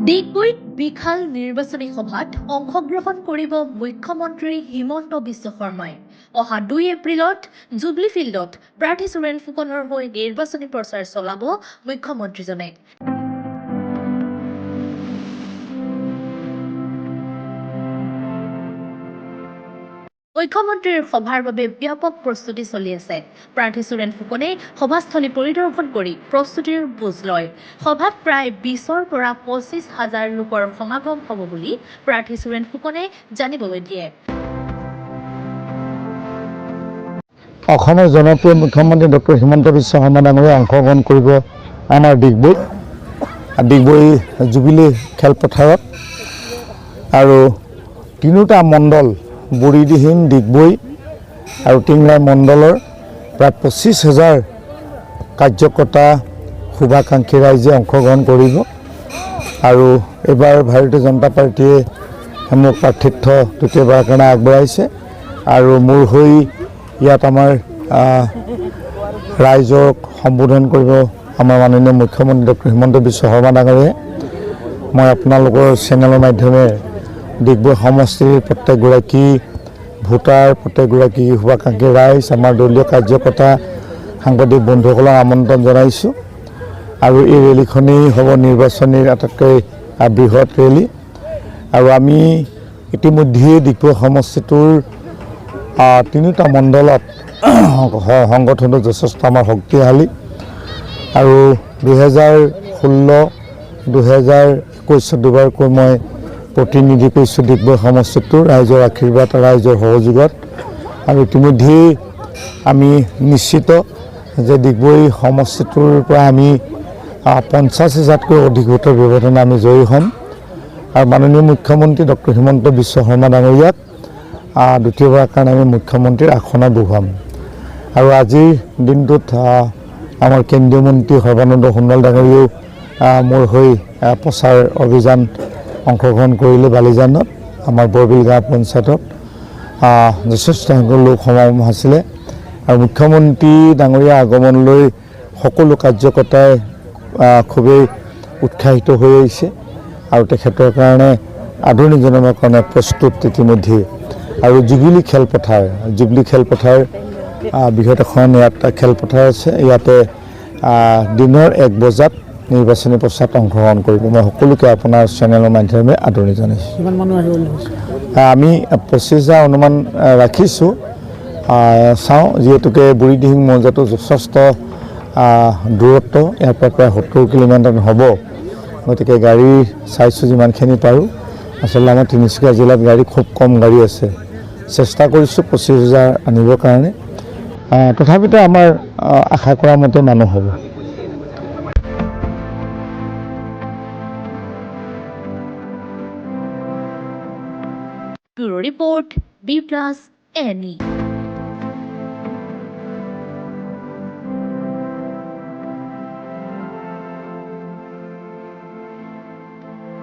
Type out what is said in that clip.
ডিগবৈত বিশাল নিৰ্বাচনী সভাত অংশগ্ৰহণ কৰিব মুখ্যমন্ত্ৰী হিমন্ত বিশ্ব শৰ্মাই। অহা 2 এপ্ৰিলত জুবলি ফিল্ডত প্ৰাৰ্থী সুৰেন ফুকনৰ হৈ নিৰ্বাচনী প্ৰচাৰ চলাব মুখ্যমন্ত্ৰীজনে। মুখ্যমন্ত্ৰীৰ সভাৰ বাবে ব্যাপক প্ৰস্তুতি চলি আছে। প্ৰাৰ্থী সুৰেন ফুকনে সভাস্থলী পৰিদৰ্শন কৰি প্ৰস্তুতিৰ বুজ লয়। সভাত প্ৰায় 20ৰ পৰা 25,000 লোকৰ সমাগম হ'ব বুলি প্ৰাৰ্থী সুৰেন ফুকনে জানিবলৈ দিয়ে। অসমৰ জনপ্ৰিয় মুখ্যমন্ত্ৰী ডক্টৰ হিমন্ত বিশ্ব শৰ্মা ডাঙৰীয়াই অংশগ্ৰহণ কৰিব আমাৰ ডিগবৈ জুবিলি খেলপথাৰত আৰু তিনিটা মণ্ডল বুঢ়ীদিহিং, ডিগবৈ আৰু টিংৰাই মণ্ডলৰ প্ৰায় 25,000 কাৰ্যকৰ্তা শুভাকাংক্ষী ৰাইজে অংশগ্ৰহণ কৰিব আৰু এইবাৰ ভাৰতীয় জনতা পাৰ্টীয়ে মোক প্ৰাৰ্থিত্ব দ্বিতীয়বাৰৰ কাৰণে আগবঢ়াইছে আৰু মোৰ হৈ ইয়াত আমাৰ ৰাইজক সম্বোধন কৰিব আমাৰ মাননীয় মুখ্যমন্ত্ৰী ডক্টৰ হিমন্ত বিশ্ব শৰ্মা ডাঙৰীয়াই। মই আপোনালোকৰ চেনেলৰ মাধ্যমেৰে ডিগবৈ সমষ্টিৰ প্ৰত্যেকগৰাকী ভোটাৰ, প্ৰত্যেকগৰাকী শুভাকাংক্ষী ৰাইজ, আমাৰ দলীয় কাৰ্যকৰ্তা, সাংবাদিক বন্ধুসকলক আমন্ত্ৰণ জনাইছোঁ আৰু এই ৰেলীখনেই হ'ব নিৰ্বাচনীৰ আটাইতকৈ বৃহৎ ৰেলী আৰু আমি ইতিমধ্যেই ডিগবৈ সমষ্টিটোৰ তিনিটা মণ্ডলত সংগঠনটো যথেষ্ট আমাৰ শক্তিশালী আৰু 2016, 2021 দুবাৰকৈ মই প্ৰতিনিধি কৰিছোঁ ডিগবৈ সমষ্টিটোৰ ৰাইজৰ আশীৰ্বাদ, ৰাইজৰ সহযোগত আৰু ইতিমধ্যেই আমি নিশ্চিত যে ডিগবৈ সমষ্টিটোৰ পৰা আমি 50,000তকৈ অধিক ভোটৰ ব্যৱধানে আমি জয়ী হ'ম আৰু মাননীয় মুখ্যমন্ত্ৰী ডক্টৰ হিমন্ত বিশ্ব শৰ্মা ডাঙৰীয়াক দ্বিতীয়বাৰৰ কাৰণে আমি মুখ্যমন্ত্ৰীৰ আসনত বহুৱাম আৰু আজিৰ দিনটোত আমাৰ কেন্দ্ৰীয় মন্ত্ৰী সৰ্বানন্দ সোণোৱাল ডাঙৰীয়াও মোৰ হৈ প্ৰচাৰ অভিযান অংশগ্ৰহণ কৰিলে। বালিজানত আমাৰ বৰবিল গাঁও পঞ্চায়তত যথেষ্ট সংখ্যক লোক সমাগম আছিলে আৰু মুখ্যমন্ত্ৰী ডাঙৰীয়াৰ আগমনলৈ সকলো কাৰ্যকৰ্তাই খুবেই উৎসাহিত হৈ আহিছে আৰু তেখেতৰ কাৰণে আদৰণি জনাবৰ কাৰণে প্ৰস্তুত ইতিমধ্যে আৰু জুবিলি খেলপথাৰ বৃহৎ এখন ইয়াত খেলপথাৰ আছে। ইয়াতে দিনৰ 1 বজাত নিৰ্বাচনী প্ৰচাৰত অংশগ্ৰহণ কৰিব। মই সকলোকে আপোনাৰ চেনেলৰ মাধ্যমেৰে আদৰণি জনাইছোঁ। কিমান মানুহ আহিব বুলি কৈছে? আমি 25,000 অনুমান ৰাখিছোঁ। চাওঁ, যিহেতুকে বুঢ়ীদিহিং মৌজাটো যথেষ্ট দূৰত্ব, ইয়াৰ পৰা প্ৰায় 70 কিলোমিটাৰ হ'ব, গতিকে গাড়ী চাইছোঁ যিমানখিনি পাৰোঁ। আচলতে আমাৰ তিনিচুকীয়া জিলাত গাড়ী খুব কম গাড়ী আছে, চেষ্টা কৰিছোঁ 25,000 আনিবৰ কাৰণে। তথাপিতো আমাৰ আশা কৰা মতে মানুহ হ'ব। Bureau report, B+ NE।